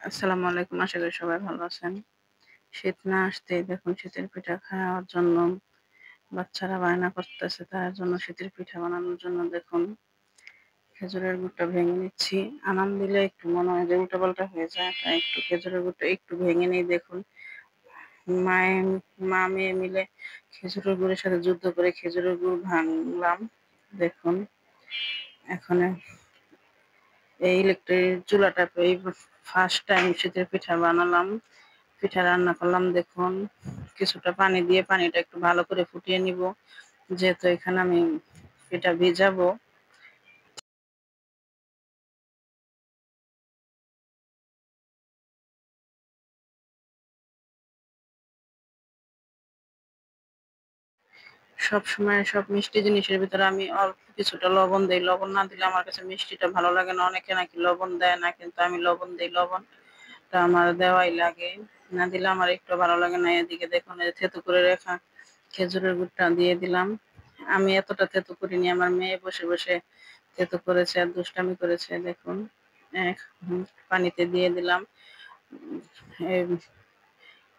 আসসালামু আলাইকুম। আশা করি সবাই ভালো আছেন। শীত না আসতেই দেখুন শীতের পিঠা খাওয়ার জন্য বাচ্চারা বায়না করতেছে। তার জন্য শীতের পিঠা বানানোর জন্য দেখুন খেজুরের গুড়টা ভেঙে নিচ্ছি। আনাম দিলে একটু মনে হয় যে উল্টাপাল্টা হয়ে যায়। তাই একটু খেজুরের গুড়টা একটু ভেঙে নেই দেখুন। মায়ে মা-মেয়ে মিলে খেজুরের গুড়ের সাথে যুদ্ধ করে খেজুরের গুড় ভাঙলাম। দেখুন এখন এই ইলেকট্রিক চুলাটাতে এই ফার্স্ট টাইম শীতের পিঠা বানালাম। পিঠা রান্না করলাম দেখুন। কিছুটা পানি দিয়ে পানিটা একটু ভালো করে ফুটিয়ে নিব। যেহেতু এখানে আমি পিঠা ভিজাবো। সবসময় সব মিষ্টি জিনিসের ভিতরে আমি অল্প কিছুটা লবণ দেই। লবণ না দিলে আমার কাছে মিষ্টিটা ভালো লাগে না। অনেকে নাকি লবণ দেয় না, কিন্তু আমি লবণ দেই। লবণটা আমার দেওয়াই লাগে। না দিলে আমার একটু ভালো লাগে না। এদিকে দেখুন এই থেতু করে রাখা খেজুরের গুড়টা দিয়ে দিলাম। আমি এতটা থেতু করিনি, আমার মেয়ে বসে বসে থেতু করেছে আর দুষ্টামি করেছে দেখুন। এক পানিতে দিয়ে দিলাম। এই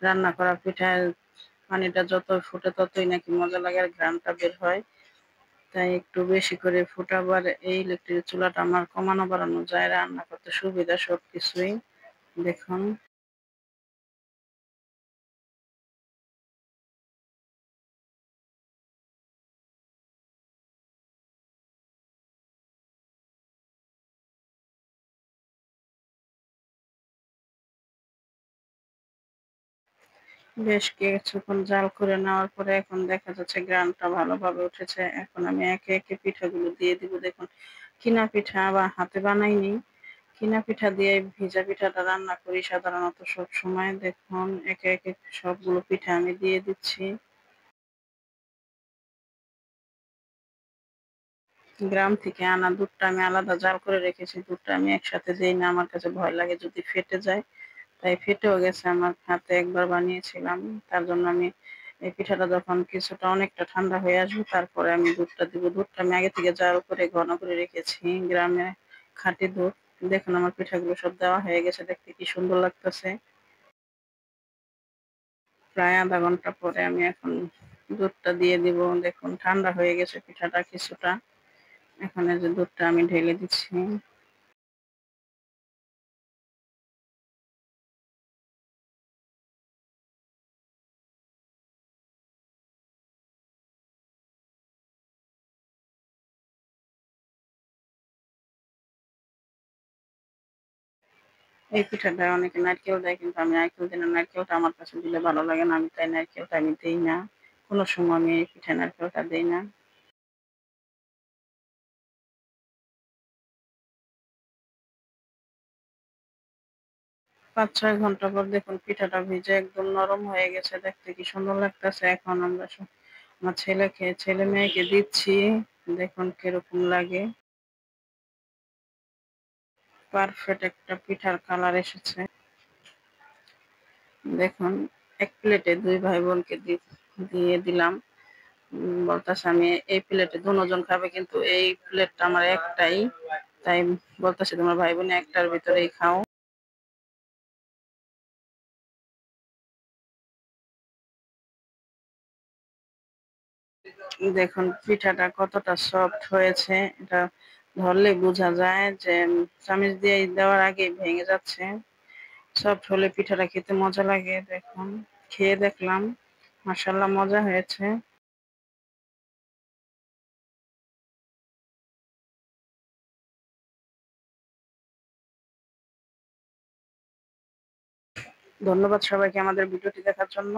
রান্না করা পিঠার পানিটা যত ফুটে ততই নাকি মজা লাগে আর ঘ্রাণটা বের হয়। তাই একটু বেশি করে ফুটাবো। আর এই ইলেকট্রিক চুলাটা আমার কমানো বাড়ানো যায়, রান্না করতে সুবিধা সবকিছুই। দেখুন বেশ কিছুক্ষণ জাল করে নেওয়ার পরে এখন দেখা যাচ্ছে ঘ্রাণটা ভালোভাবে উঠেছে। এখন আমি একে একে পিঠাগুলো দিয়ে দিব। দেখুন কিনা পিঠা বা হাতে বানাইনি, কিনা পিঠা দিয়ে ভিজা পিঠাটা রান্না করি সাধারণত সব সময়। দেখুন একে একে সবগুলো পিঠা আমি দিয়ে দিচ্ছি। গ্রাম থেকে আনা দুধটা আমি আলাদা জাল করে রেখেছি। দুধটা আমি একসাথে দেই না, আমার কাছে ভয় লাগে যদি ফেটে যায়। তাই ফেটেও গেছে আমার হাতে, একবার বানিয়েছিলাম। তার জন্য আমি এই পিঠাটা যখন কিছুটা অনেকটা ঠান্ডা হয়ে আসবে তারপরে আমি দুধটা দিব। দুধটা আমি আগে থেকে জাল করে ঘন করে রেখেছি, গ্রামে খাঁটি দুধ। দেখুন আমার পিঠাগুলো সব দেওয়া হয়ে গেছে, দেখতে কি সুন্দর লাগতেছে। প্রায় আধা ঘন্টা পরে আমি এখন দুধটা দিয়ে দিব। দেখুন ঠান্ডা হয়ে গেছে পিঠাটা কিছুটা। এখন এই যে দুধটা আমি ঢেলে দিচ্ছি। এই পিঠাটায় অনেকে নারকেল দেয়, কিন্তু আমি নারকেল দিই না। নারকেলটা আমার কাছে দিলে ভালো লাগে না। আমি তাই নারকেলটা আমি দেই না। কোনো সময় আমি এই পিঠায় নারকেলটা দেই না। ৫-৬ ঘন্টা পর দেখুন পিঠাটা ভিজে একদম নরম হয়ে গেছে। দেখতে কি সুন্দর লাগতেছে। এখন আমরা আমার ছেলে-মেয়েকে দিচ্ছি। দেখুন কিরকম লাগে। পারফেক্ট একটা পিঠার কালার এসেছে। দেখুন ১ প্লেটে ২ ভাই বোনকে দিয়ে দিলাম। বলতেছে আমি এই প্লেটে দুজন খাবে, কিন্তু এই প্লেটটা আমার একটাই। তাই বলতেছে তোমার ভাই বোন একটার ভিতরেই খাও। দেখুন পিঠাটা কতটা সফট হয়েছে। এটা ধরলে বোঝা যায় যে চামিচ দিয়ে দেওয়ার আগেই ভেঙে যাচ্ছে। সফট হলে পিঠাটা খেতে মজা লাগে। দেখুন খেয়ে দেখলাম, মাশাআল্লাহ মজা হয়েছে। ধন্যবাদ সবাইকে আমাদের ভিডিওটি দেখার জন্য।